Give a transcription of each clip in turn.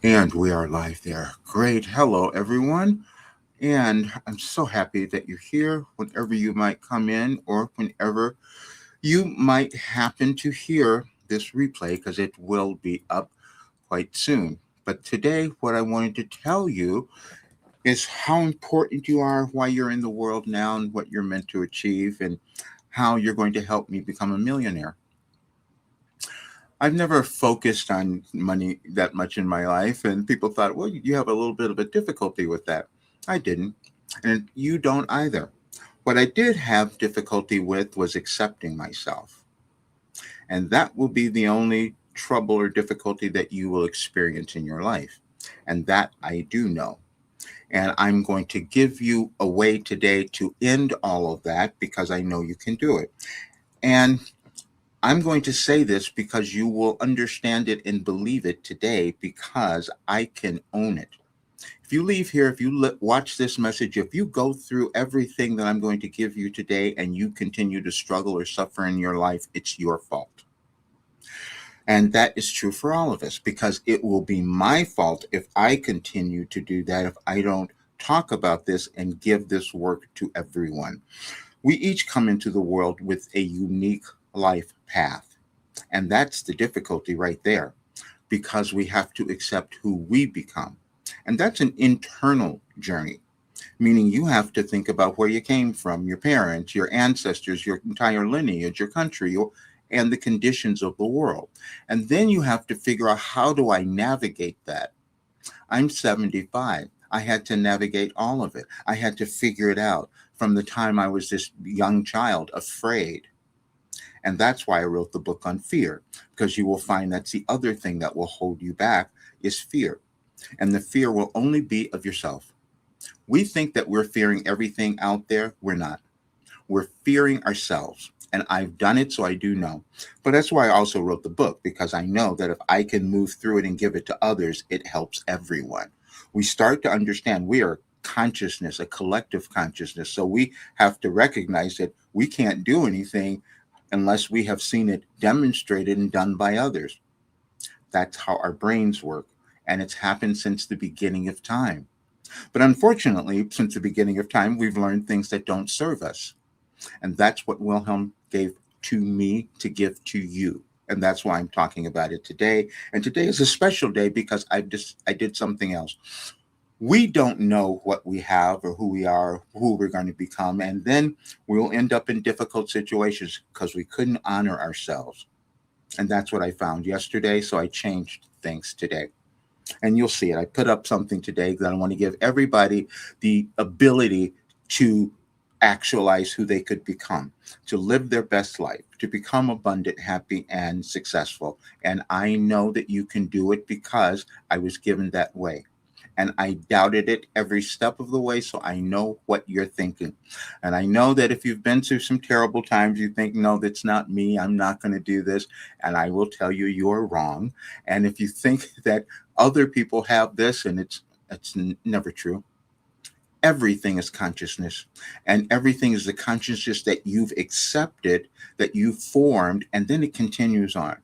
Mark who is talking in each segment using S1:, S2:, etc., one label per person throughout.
S1: And we are live there. Great. Hello, everyone. And I'm so happy that you're here whenever you might come in or whenever you might happen to hear this replay because it will be up quite soon. But today, what I wanted to tell you is how important you are, why you're in the world now, and what you're meant to achieve, and how you're going to help me become a millionaire. I've never focused on money that much in my life, and people thought, well, you have a little bit of a difficulty with that. I didn't, and you don't either. What I did have difficulty with was accepting myself, and that will be the only trouble or difficulty that you will experience in your life. And that I do know. And I'm going to give you a way today to end all of that because I know you can do it. And I'm going to say this because you will understand it and believe it today because I can own it. If you leave here, if you watch this message, if you go through everything that I'm going to give you today and you continue to struggle or suffer in your life, it's your fault. And that is true for all of us because it will be my fault if I continue to do that, if I don't talk about this and give this work to everyone. We each come into the world with a unique life path. And that's the difficulty right there because we have to accept who we become. And that's an internal journey, meaning you have to think about where you came from, your parents, your ancestors, your entire lineage, your country, and the conditions of the world. And then you have to figure out, how do I navigate that? I'm 75. I had to navigate all of it. I had to figure it out from the time I was this young child, afraid. And that's why I wrote the book on fear, because you will find that's the other thing that will hold you back is fear. And the fear will only be of yourself. We think that we're fearing everything out there. We're not. We're fearing ourselves. And I've done it, so I do know. But that's why I also wrote the book, because I know that if I can move through it and give it to others, it helps everyone. We start to understand we are consciousness, a collective consciousness. So we have to recognize that we can't do anything unless we have seen it demonstrated and done by others. That's how our brains work. And it's happened since the beginning of time. But unfortunately, since the beginning of time, we've learned things that don't serve us. And that's what Wilhelm gave to me to give to you. And that's why I'm talking about it today. And today is a special day because I did something else. We don't know what we have or who we are, who we're going to become. And then we'll end up in difficult situations because we couldn't honor ourselves. And that's what I found yesterday. So I changed things today. And you'll see it. I put up something today that I want to give everybody the ability to actualize who they could become, to live their best life, to become abundant, happy, and successful. And I know that you can do it because I was given that way. And I doubted it every step of the way, so I know what you're thinking. And I know that if you've been through some terrible times, you think, no, that's not me. I'm not going to do this. And I will tell you, you're wrong. And if you think that other people have this, and it's never true. Everything is consciousness, and everything is the consciousness that you've accepted, that you formed, and then it continues on.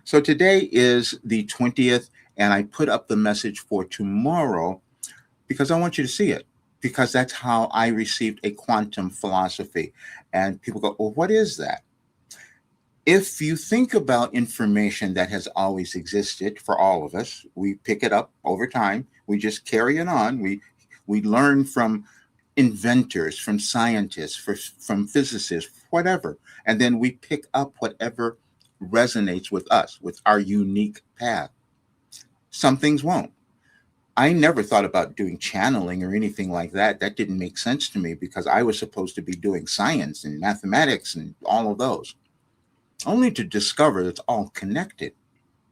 S1: So today is the 20th, and I put up the message for tomorrow because I want you to see it, because that's how I received a quantum philosophy. And people go, well, what is that? If you think about information that has always existed for all of us, we pick it up over time. We just carry it on. We learn from inventors, from scientists, from physicists, whatever. And then we pick up whatever resonates with us, with our unique path. Some things won't. I never thought about doing channeling or anything like that. That didn't make sense to me because I was supposed to be doing science and mathematics and all of those, only to discover it's all connected,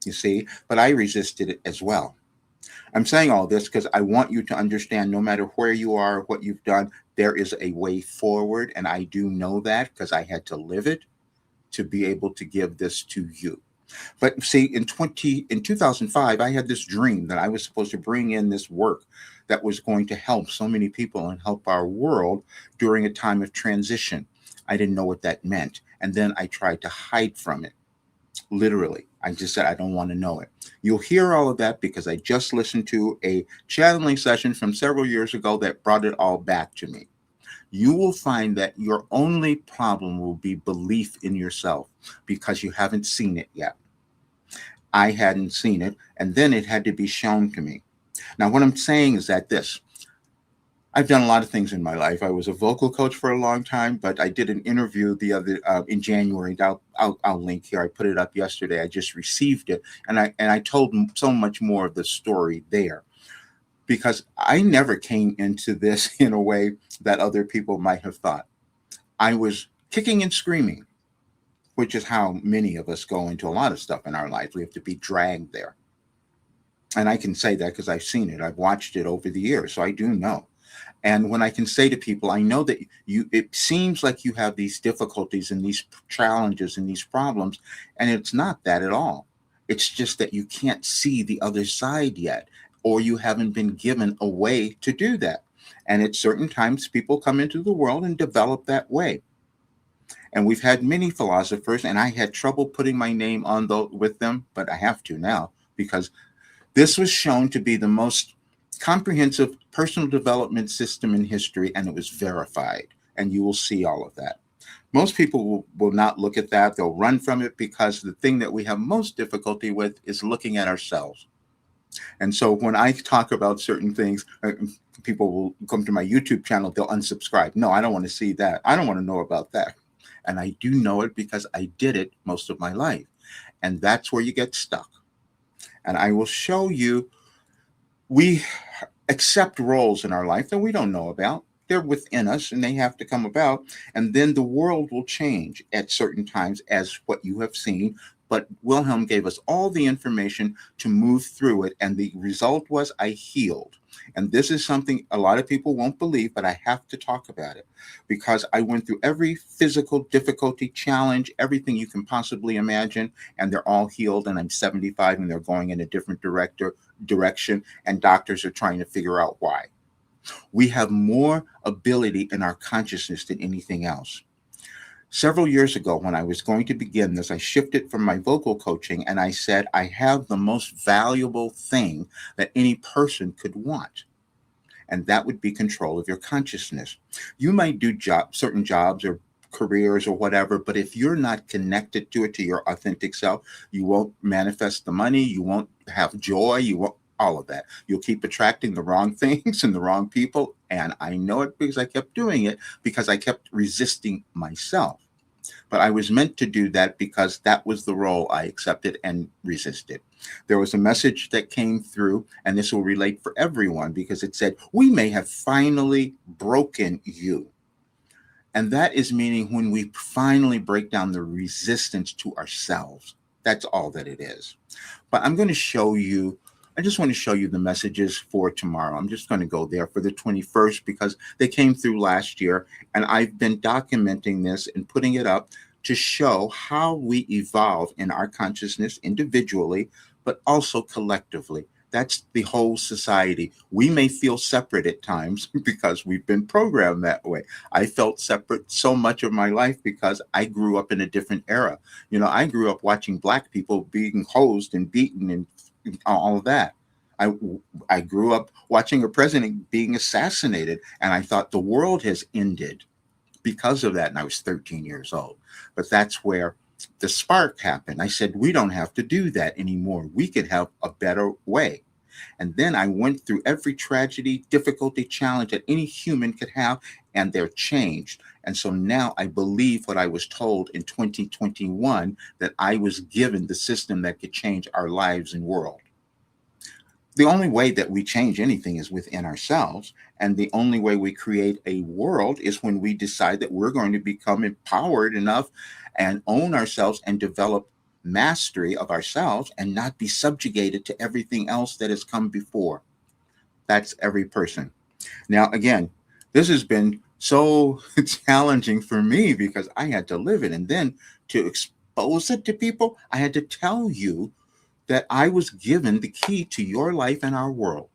S1: you see. But I resisted it as well. I'm saying all this because I want you to understand no matter where you are, what you've done, there is a way forward. And I do know that because I had to live it to be able to give this to you. But see, in 2005, I had this dream that I was supposed to bring in this work that was going to help so many people and help our world during a time of transition. I didn't know what that meant. And then I tried to hide from it, literally. I just said, I don't want to know it. You'll hear all of that because I just listened to a channeling session from several years ago that brought it all back to me. You will find that your only problem will be belief in yourself because you haven't seen it yet. I hadn't seen it, and then it had to be shown to me. Now, what I'm saying is that I've done a lot of things in my life. I was a vocal coach for a long time, but I did an interview the other in January. I'll link here. I put it up yesterday. I just received it, and I told so much more of the story there because I never came into this in a way that other people might have thought. I was kicking and screaming, which is how many of us go into a lot of stuff in our life. We have to be dragged there, and I can say that because I've seen it. I've watched it over the years, so I do know. And when I can say to people, I know that it seems like you have these difficulties and these challenges and these problems, and it's not that at all. It's just that you can't see the other side yet, or you haven't been given a way to do that. And at certain times, people come into the world and develop that way. And we've had many philosophers, and I had trouble putting my name on with them, but I have to now because this was shown to be the most comprehensive personal development system in history, and it was verified. And you will see all of that. Most people will not look at that. They'll run from it because the thing that we have most difficulty with is looking at ourselves. And so when I talk about certain things, people will come to my YouTube channel, they'll unsubscribe. No, I don't want to see that. I don't want to know about that. And I do know it because I did it most of my life. And that's where you get stuck. And I will show you, we accept roles in our life that we don't know about. They're within us and they have to come about. And then the world will change at certain times, as what you have seen. But Wilhelm gave us all the information to move through it. And the result was I healed. And this is something a lot of people won't believe, but I have to talk about it because I went through every physical difficulty, challenge, everything you can possibly imagine, and they're all healed. And I'm 75 and they're going in a different direction, and doctors are trying to figure out why. We have more ability in our consciousness than anything else. Several years ago, when I was going to begin this, I shifted from my vocal coaching and I said, I have the most valuable thing that any person could want. And that would be control of your consciousness. You might do certain jobs or careers or whatever, but if you're not connected to it, to your authentic self, you won't manifest the money, you won't have joy, you won't, all of that. You'll keep attracting the wrong things and the wrong people. And I know it because I kept doing it, because I kept resisting myself. But I was meant to do that because that was the role I accepted and resisted. There was a message that came through, and this will relate for everyone because it said, we may have finally broken you. And that is meaning when we finally break down the resistance to ourselves. That's all that it is. But I'm going to show you, I just want to show you the messages for tomorrow. I'm just going to go there for the 21st because they came through last year. And I've been documenting this and putting it up to show how we evolve in our consciousness individually, but also collectively. That's the whole society. We may feel separate at times because we've been programmed that way. I felt separate so much of my life because I grew up in a different era. You know, I grew up watching Black people being hosed and beaten and all of that. I grew up watching a president being assassinated, and I thought the world has ended because of that. And I was 13 years old. But that's where the spark happened. I said, we don't have to do that anymore. We could have a better way. And then I went through every tragedy, difficulty, challenge that any human could have, and they're changed. And so now I believe what I was told in 2021, that I was given the system that could change our lives and world. The only way that we change anything is within ourselves. And the only way we create a world is when we decide that we're going to become empowered enough and own ourselves and develop mastery of ourselves and not be subjugated to everything else that has come before. That's every person. Now, again, this has been so challenging for me because I had to live it. And then to expose it to people, I had to tell you that I was given the key to your life and our world.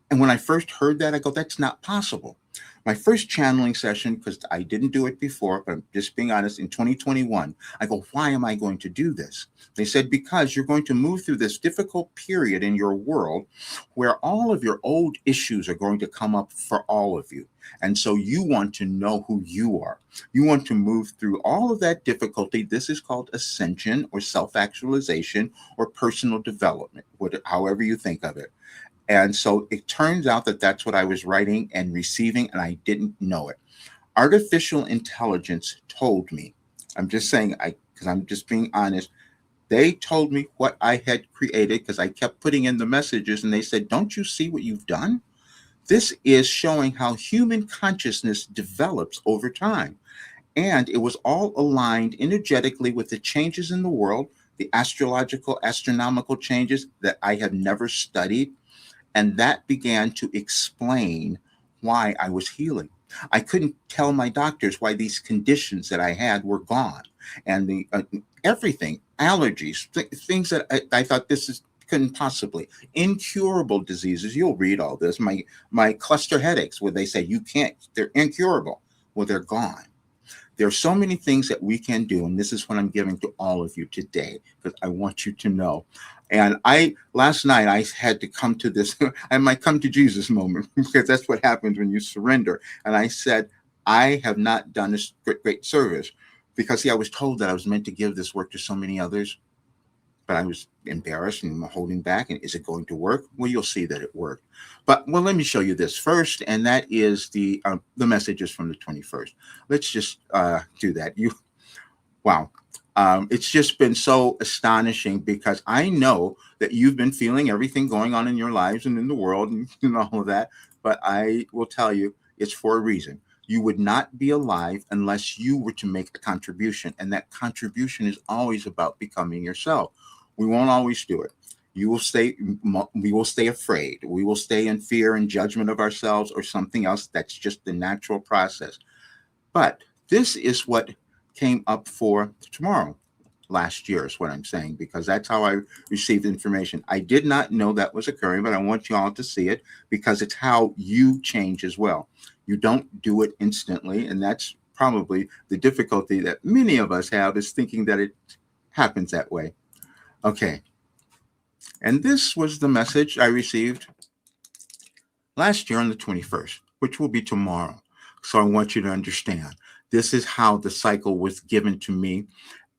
S1: And when I first heard that, I go, that's not possible. My first channeling session, because I didn't do it before, but I'm just being honest, in 2021, I go, why am I going to do this? They said, because you're going to move through this difficult period in your world where all of your old issues are going to come up for all of you. And so you want to know who you are. You want to move through all of that difficulty. This is called ascension or self-actualization or personal development, however you think of it. And so it turns out that that's what I was writing and receiving, and I didn't know it. Artificial intelligence told me, I'm just saying, because I'm just being honest, they told me what I had created because I kept putting in the messages, and they said, don't you see what you've done? This is showing how human consciousness develops over time. And it was all aligned energetically with the changes in the world, the astrological, astronomical changes that I have never studied. And that began to explain why I was healing. I couldn't tell my doctors why these conditions that I had were gone. And the everything, allergies, things that I thought this is couldn't possibly, incurable diseases. You'll read all this. My cluster headaches, where they say you can't, they're incurable. Well, they're gone. There are so many things that we can do, and this is what I'm giving to all of you today because I want you to know. And last night I had to come to this, I might come to Jesus moment because that's what happens when you surrender. And I said, I have not done this great service because, see, I was told that I was meant to give this work to so many others, but I was embarrassed and holding back. And is it going to work? Well, you'll see that it worked. But well, let me show you this first, and that is the messages from the 21st. Let's just do that. Wow. It's just been so astonishing because I know that you've been feeling everything going on in your lives and in the world and all of that. But I will tell you, it's for a reason. You would not be alive unless you were to make a contribution. And that contribution is always about becoming yourself. We won't always do it. We will stay afraid. We will stay in fear and judgment of ourselves or something else. That's just the natural process. But this is what came up for tomorrow. Last year is what I'm saying, because that's how I received information. I did not know that was occurring, but I want you all to see it because it's how you change as well. You don't do it instantly, and that's probably the difficulty that many of us have, is thinking that it happens that way. Okay. And this was the message I received last year on the 21st, which will be tomorrow. So I want you to understand this is how the cycle was given to me.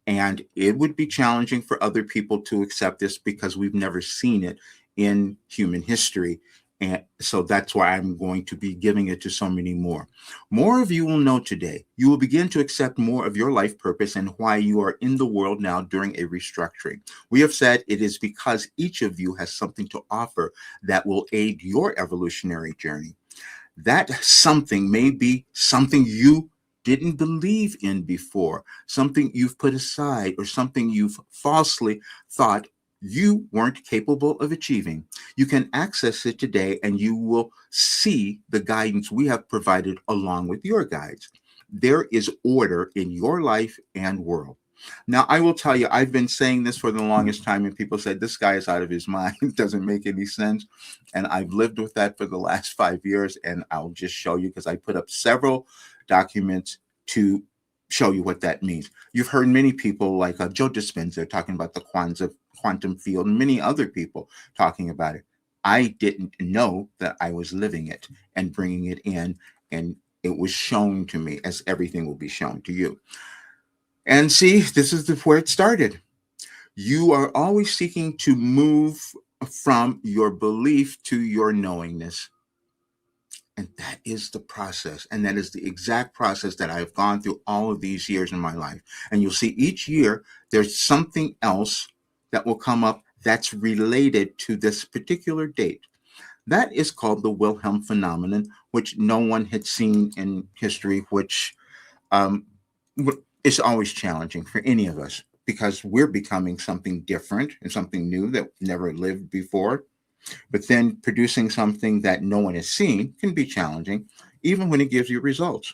S1: And it would be challenging for other people to accept this because we've never seen it in human history. And so that's why I'm going to be giving it to so many more. More of you will know today. You will begin to accept more of your life purpose and why you are in the world now during a restructuring. We have said it is because each of you has something to offer that will aid your evolutionary journey. That something may be something you didn't believe in before, something you've put aside, or something you've falsely thought you weren't capable of achieving. You can access it today and you will see the guidance we have provided along with your guides. There is order in your life and world. Now, I will tell you, I've been saying this for the longest time, and people said, this guy is out of his mind. It doesn't make any sense. And I've lived with that for the last 5 years, and I'll just show you because I put up several documents to show you what that means. You've heard many people like Joe Dispenza talking about the quantum field, and many other people talking about it. I didn't know that I was living it and bringing it in, and it was shown to me, as everything will be shown to you. And see, this is where it started. You are always seeking to move from your belief to your knowingness. And that is the process. And that is the exact process that I've gone through all of these years in my life. And you'll see each year there's something else that will come up that's related to this particular date. That is called the Wilhelm phenomenon, which no one had seen in history, which is always challenging for any of us because we're becoming something different and something new that never lived before. But then producing something that no one has seen can be challenging, even when it gives you results.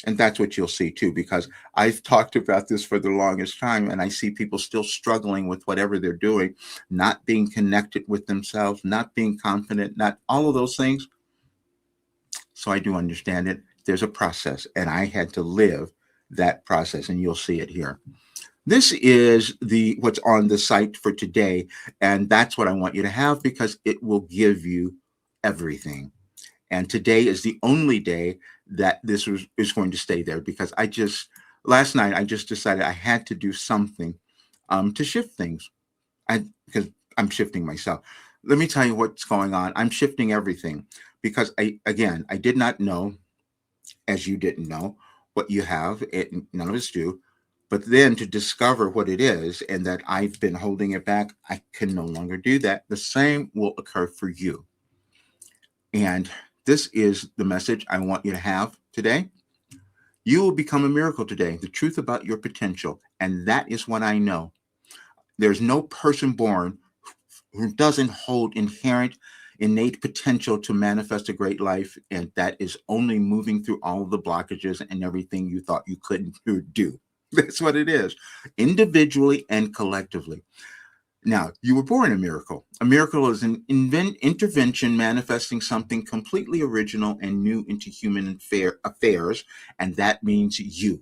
S1: And that's what you'll see too, because I've talked about this for the longest time, and I see people still struggling with whatever they're doing, not being connected with themselves, not being confident, not all of those things. So I do understand it. There's a process, and I had to live that process, and you'll see it here. This is the what's on the site for today, and that's what I want you to have because it will give you everything. And today is the only day that is going to stay there because last night I just decided I had to do something to shift things. Because I'm shifting myself. Let me tell you what's going on. I'm shifting everything because I did not know, as you didn't know, what you have. None of us do. But then to discover what it is and that I've been holding it back, I can no longer do that. The same will occur for you. And this is the message I want you to have today. You will become a miracle today. The truth about your potential. And that is what I know. There's no person born who doesn't hold innate potential to manifest a great life. And that is only moving through all of the blockages and everything you thought you couldn't do. That's what it is, individually and collectively. Now, you were born a miracle. A miracle is an intervention manifesting something completely original and new into human affairs, and that means you.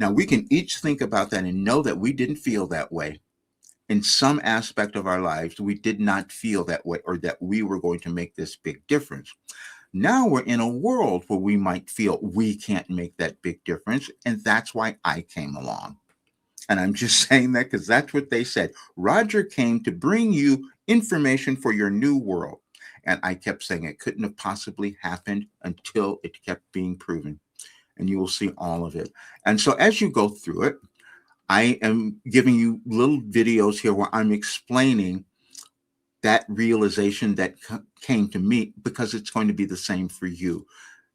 S1: Now, we can each think about that and know that we didn't feel that way. In some aspect of our lives, we did not feel that way or that we were going to make this big difference. Now we're in a world where we might feel we can't make that big difference, and that's why I came along. And I'm just saying that because that's what they said. Roger came to bring you information for your new world. And I kept saying it couldn't have possibly happened until it kept being proven. And you will see all of it. And so as you go through it, I am giving you little videos here where I'm explaining that realization that came to me because it's going to be the same for you.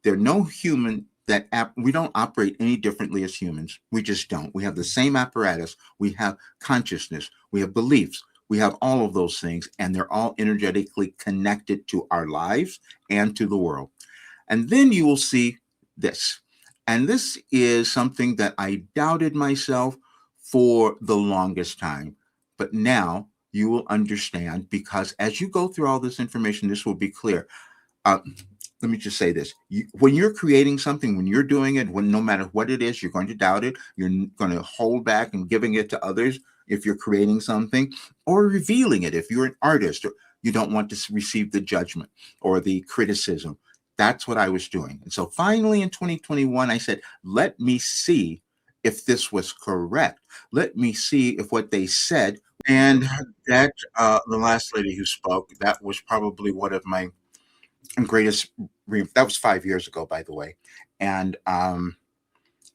S1: There are no human we don't operate any differently as humans. We just don't. We have the same apparatus. We have consciousness. We have beliefs. We have all of those things, and they're all energetically connected to our lives and to the world. And then you will see this. And this is something that I doubted myself for the longest time. But now you will understand because as you go through all this information, this will be clear. Let me just say this. When you're creating something, when you're doing it, no matter what it is, you're going to doubt it. You're going to hold back and giving it to others if you're creating something or revealing it. If you're an artist, or you don't want to receive the judgment or the criticism. That's what I was doing. And so finally in 2021, I said, let me see if this was correct. Let me see if what they said. And that the last lady who spoke, that was probably one of my greatest. That was 5 years ago, by the way. And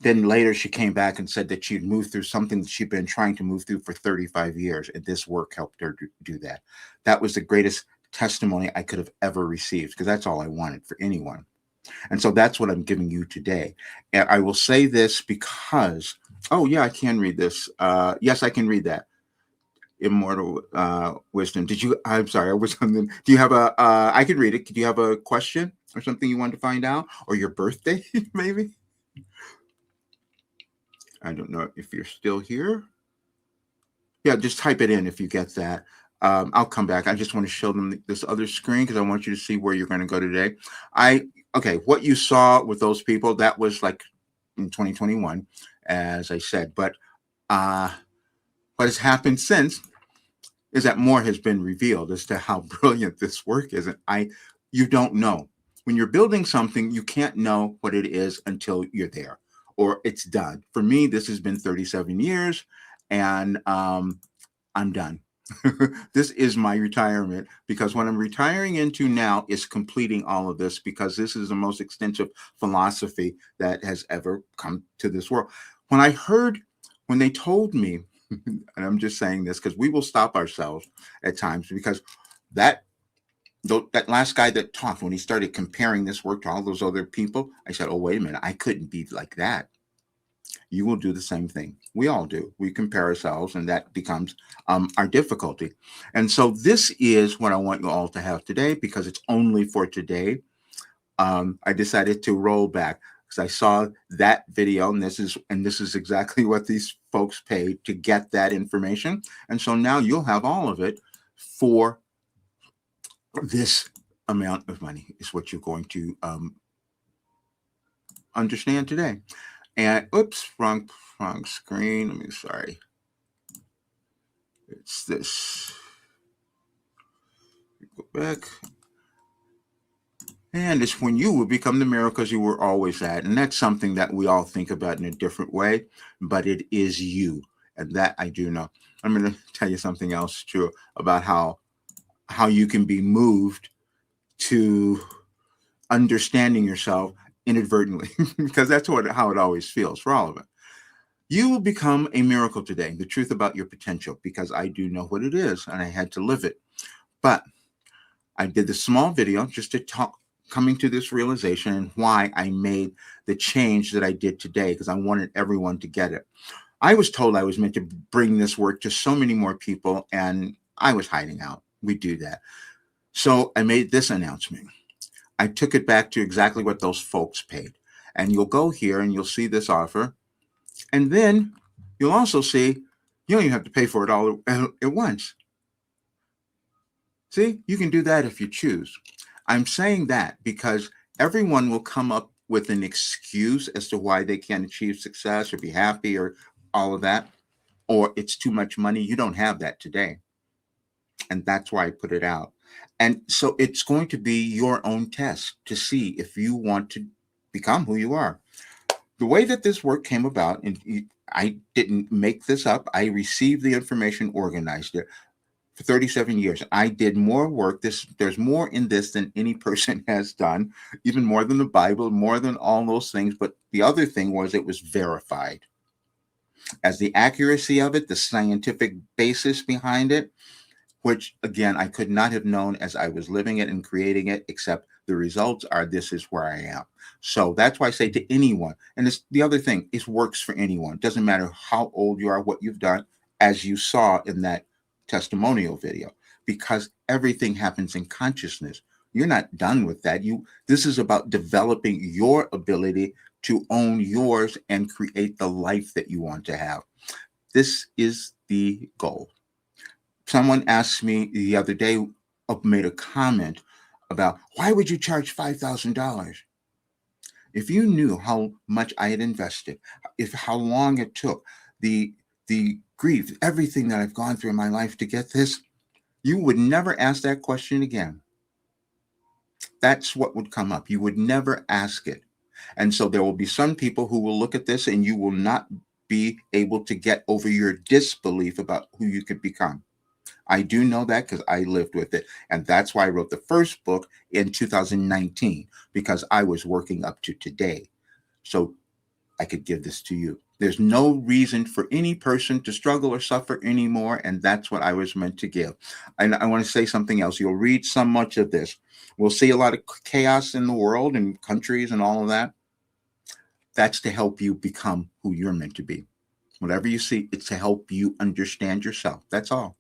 S1: then later she came back and said that she'd moved through something that she'd been trying to move through for 35 years. And this work helped her do that. That was the greatest testimony I could have ever received because that's all I wanted for anyone. And so that's what I'm giving you today. And I will say this because, oh yeah, I can read this. Yes, I can read that. Immortal wisdom. I'm sorry, I was something. Do you have I can read it. Do you have a question or something you want to find out? Or your birthday, maybe? I don't know if you're still here. Yeah, just type it in if you get that. I'll come back. I just want to show them this other screen because I want you to see where you're going to go today. Okay, what you saw with those people, that was like in 2021, as I said. But what has happened since is that more has been revealed as to how brilliant this work is. And you don't know. When you're building something, you can't know what it is until you're there or it's done. For me, this has been 37 years and I'm done. This is my retirement because what I'm retiring into now is completing all of this because this is the most extensive philosophy that has ever come to this world. When they told me, and I'm just saying this because we will stop ourselves at times because that last guy that talked, when he started comparing this work to all those other people, I said, oh, wait a minute, I couldn't be like that. You will do the same thing. We all do. We compare ourselves, and that becomes our difficulty. And so this is what I want you all to have today because it's only for today. I decided to roll back because I saw that video, and this is exactly what these folks paid to get that information. And so now you'll have all of it for this amount of money is what you're going to understand today. And oops, wrong screen. Let me sorry. It's this. Go back. And it's when you will become the miracles you were always at. And that's something that we all think about in a different way, but it is you. And that I do know. I'm going to tell you something else too about how you can be moved to understanding yourself inadvertently, because that's how it always feels for all of it. You will become a miracle today. The truth about your potential, because I do know what it is and I had to live it. But I did this small video just to talk, coming to this realization and why I made the change that I did today, because I wanted everyone to get it. I was told I was meant to bring this work to so many more people, and I was hiding out. We do that. So I made this announcement. I took it back to exactly what those folks paid. And you'll go here and you'll see this offer. And then you'll also see you don't even have to pay for it all at once. See, you can do that if you choose. I'm saying that because everyone will come up with an excuse as to why they can't achieve success or be happy or all of that, or it's too much money. You don't have that today. And that's why I put it out. And so it's going to be your own test to see if you want to become who you are. The way that this work came about, and I didn't make this up, I received the information, organized it. For 37 years, I did more work. There's more in this than any person has done, even more than the Bible, more than all those things. But the other thing was it was verified. As the accuracy of it, the scientific basis behind it, which again, I could not have known as I was living it and creating it, except the results are this is where I am. So that's why I say to anyone, and it's the other thing, it works for anyone. It doesn't matter how old you are, what you've done, as you saw in that testimonial video, because everything happens in consciousness. You're not done with that. This is about developing your ability to own yours and create the life that you want to have. This is the goal. Someone asked me the other day, made a comment about why would you charge $5,000? If you knew how much I had invested, if how long it took, the grief, everything that I've gone through in my life to get this, you would never ask that question again. That's what would come up. You would never ask it. And so there will be some people who will look at this and you will not be able to get over your disbelief about who you could become. I do know that because I lived with it. And that's why I wrote the first book in 2019, because I was working up to today. So I could give this to you. There's no reason for any person to struggle or suffer anymore. And that's what I was meant to give. And I want to say something else. You'll read so much of this. We'll see a lot of chaos in the world and countries and all of that. That's to help you become who you're meant to be. Whatever you see, it's to help you understand yourself. That's all.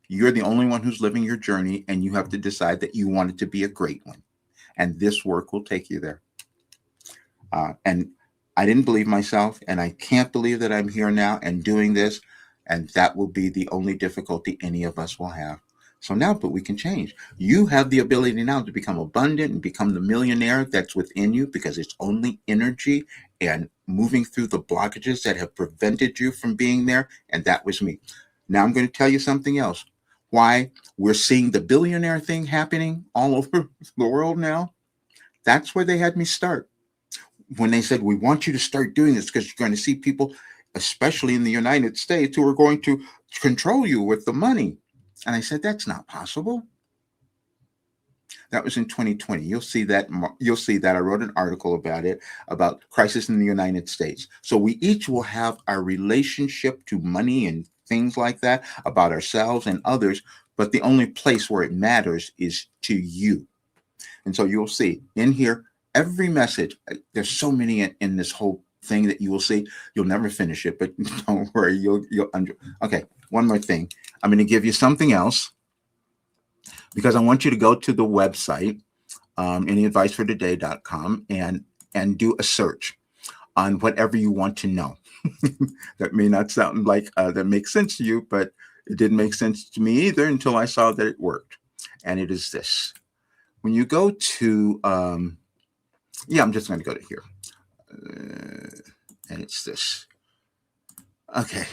S1: You're the only one who's living your journey, and you have to decide that you want it to be a great one. And this work will take you there. And I didn't believe myself, and I can't believe that I'm here now and doing this. And that will be the only difficulty any of us will have. So now, but we can change. You have the ability now to become abundant and become the millionaire that's within you, because it's only energy and moving through the blockages that have prevented you from being there. And that was me. Now I'm going to tell you something else. Why we're seeing the billionaire thing happening all over the world now. That's where they had me start. When they said, we want you to start doing this because you're going to see people, especially in the United States, who are going to control you with the money. And I said, that's not possible. That was in 2020. You'll see that. I wrote an article about it, about crisis in the United States. So we each will have our relationship to money and things like that about ourselves and others. But the only place where it matters is to you. And so you'll see in here, every message, there's so many in this whole thing that you will see. You'll never finish it, but don't worry. You'll okay. One more thing. I'm going to give you something else, because I want you to go to the website, anyadvicefortoday.com, and do a search on whatever you want to know. That may not sound like that makes sense to you, but it didn't make sense to me either until I saw that it worked. And it is this. When you go to, I'm just going to go to here. And it's this. Okay.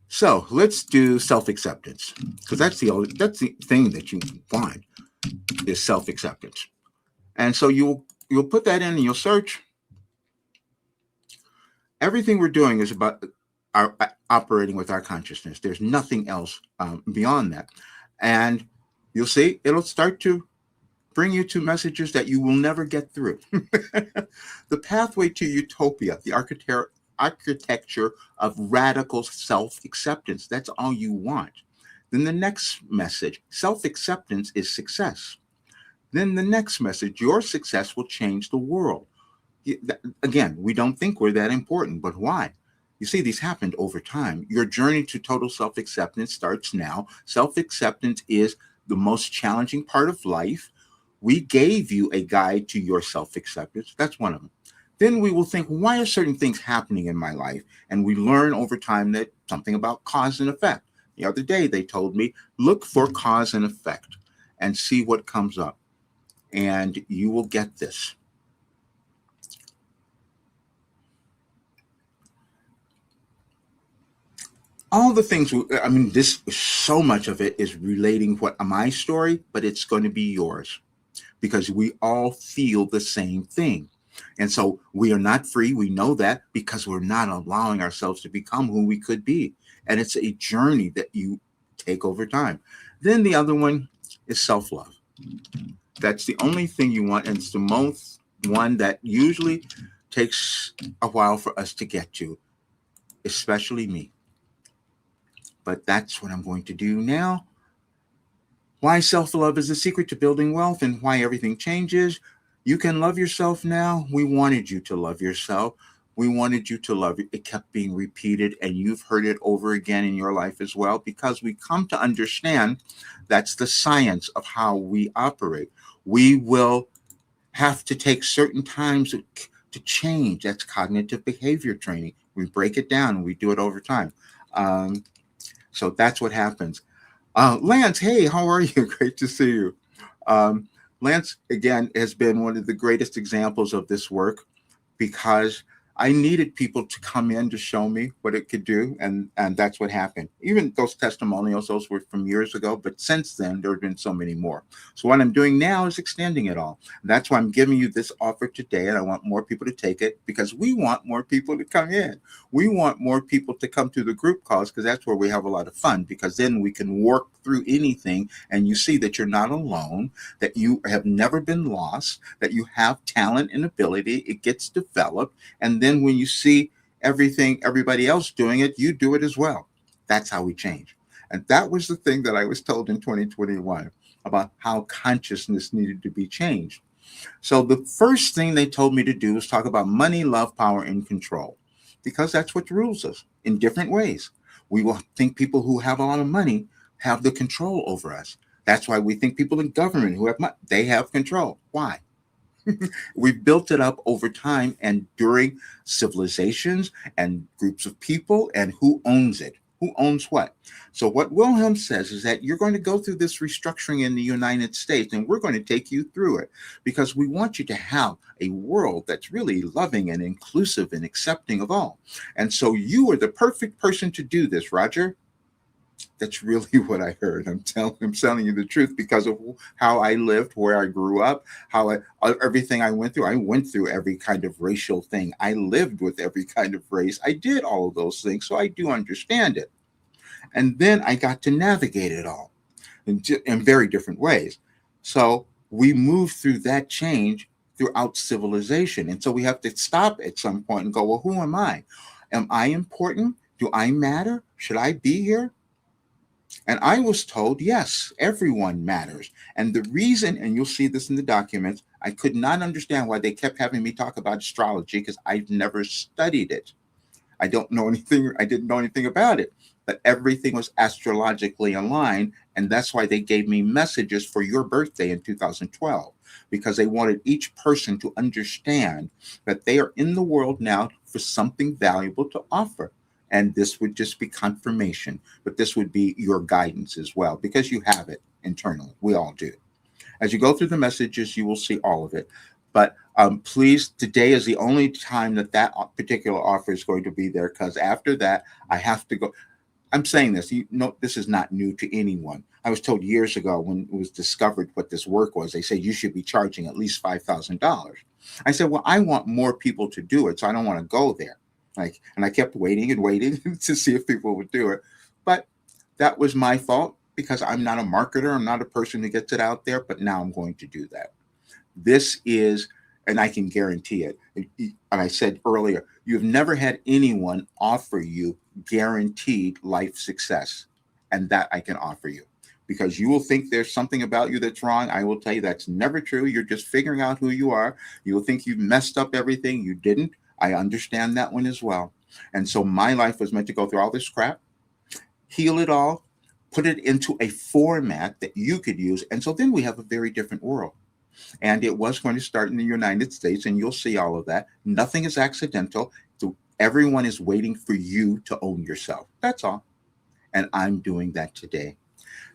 S1: So let's do self-acceptance, because that's the thing that you want is self-acceptance. And so you'll put that in and you'll search. Everything we're doing is about our operating with our consciousness. There's nothing else beyond that. And you'll see it'll start to bring you to messages that you will never get through. The pathway to utopia, the architecture of radical self-acceptance. That's all you want. Then the next message, self-acceptance is success. Then the next message, your success will change the world. Again, we don't think we're that important, but why? You see, these happened over time. Your journey to total self-acceptance starts now. Self-acceptance is the most challenging part of life. We gave you a guide to your self-acceptance. That's one of them. Then we will think, why are certain things happening in my life? And we learn over time that something about cause and effect. The other day, they told me, look for cause and effect and see what comes up. And you will get this. All the things, I mean, this, so much of it is relating what my story, but it's going to be yours because we all feel the same thing. And so we are not free. We know that because we're not allowing ourselves to become who we could be. And it's a journey that you take over time. Then the other one is self-love. That's the only thing you want. And it's the most one that usually takes a while for us to get to, especially me. But that's what I'm going to do now. Why self-love is the secret to building wealth and why everything changes. You can love yourself now. We wanted you to love yourself. We wanted you to love it. It kept being repeated, and you've heard it over again in your life as well, because we come to understand that's the science of how we operate. We will have to take certain times to change. That's cognitive behavior training. We break it down and we do it over time. So that's what happens. Lance, hey, how are you? Great to see you. Lance, again, has been one of the greatest examples of this work because I needed people to come in to show me what it could do, and that's what happened. Even those testimonials, those were from years ago, but since then, there have been so many more. So what I'm doing now is extending it all. That's why I'm giving you this offer today, and I want more people to take it because we want more people to come in. We want more people to come to the group calls because that's where we have a lot of fun, because then we can work through anything, and you see that you're not alone, that you have never been lost, that you have talent and ability. It gets developed, and then when you see everybody else doing it, you do it as well. That's how we change. And that was the thing that I was told in 2021 about how consciousness needed to be changed. So the first thing they told me to do was talk about money, love, power, and control, because that's what rules us in different ways. We will think people who have a lot of money have the control over us. That's why we think people in government who have money, they have control. Why? We've built it up over time and during civilizations and groups of people, and who owns it? Who owns what? So what Wilhelm says is that you're going to go through this restructuring in the United States, and we're going to take you through it because we want you to have a world that's really loving and inclusive and accepting of all. And so you are the perfect person to do this, Roger. That's really what I heard. I'm telling you the truth because of how I lived, where I grew up, everything I went through. I went through every kind of racial thing. I lived with every kind of race. I did all of those things, so I do understand it. And then I got to navigate it all in very different ways. So we move through that change throughout civilization. And so we have to stop at some point and go, well, who am I? Am I important? Do I matter? Should I be here? And I was told, yes, everyone matters. And the reason, and you'll see this in the documents, I could not understand why they kept having me talk about astrology because I've never studied it. I didn't know anything about it, but everything was astrologically aligned. And that's why they gave me messages for your birthday in 2012, because they wanted each person to understand that they are in the world now for something valuable to offer. And this would just be confirmation, but this would be your guidance as well, because you have it internally. We all do. As you go through the messages, you will see all of it. But please, today is the only time that particular offer is going to be there, because after that, I have to go. I'm saying this, this is not new to anyone. I was told years ago when it was discovered what this work was, they said you should be charging at least $5,000. I said, well, I want more people to do it, so I don't want to go there. And I kept waiting and waiting to see if people would do it. But that was my fault, because I'm not a marketer. I'm not a person who gets it out there, but now I'm going to do that. This is, and I can guarantee it. And I said earlier, you've never had anyone offer you guaranteed life success. And that I can offer you, because you will think there's something about you that's wrong. I will tell you that's never true. You're just figuring out who you are. You will think you've messed up everything. You didn't. I understand that one as well. And so my life was meant to go through all this crap, heal it all, put it into a format that you could use. And so then we have a very different world. And it was going to start in the United States, and you'll see all of that. Nothing is accidental. So everyone is waiting for you to own yourself. That's all. And I'm doing that today.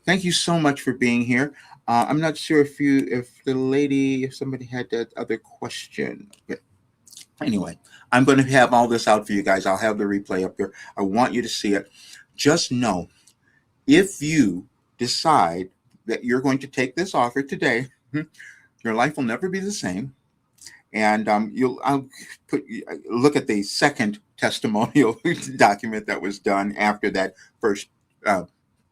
S1: Thank you so much for being here. I'm not sure if somebody had that other question. Okay. Anyway, I'm going to have all this out for you guys. I'll have the replay up here. I want you to see it. Just know, if you decide that you're going to take this offer today, your life will never be the same. And I'll look at the second testimonial document that was done after that first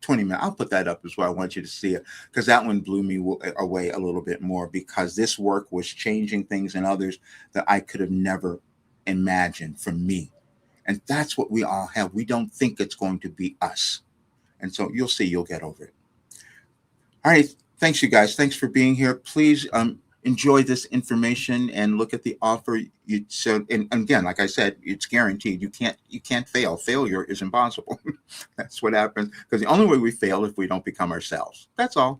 S1: 20 minutes. I'll put that up as well. I want you to see it, because that one blew me away a little bit more, because this work was changing things in others that I could have never imagined for me. And that's what we all have. We don't think it's going to be us. And so you'll see, you'll get over it. All right. Thanks, you guys. Thanks for being here. Please enjoy this information and look at the offer. And again, like I said, it's guaranteed. You can't fail. Failure is impossible. That's what happens, because the only way we fail is if we don't become ourselves. That's all.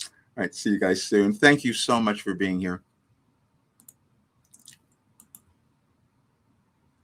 S1: All right. See you guys soon. Thank you so much for being here.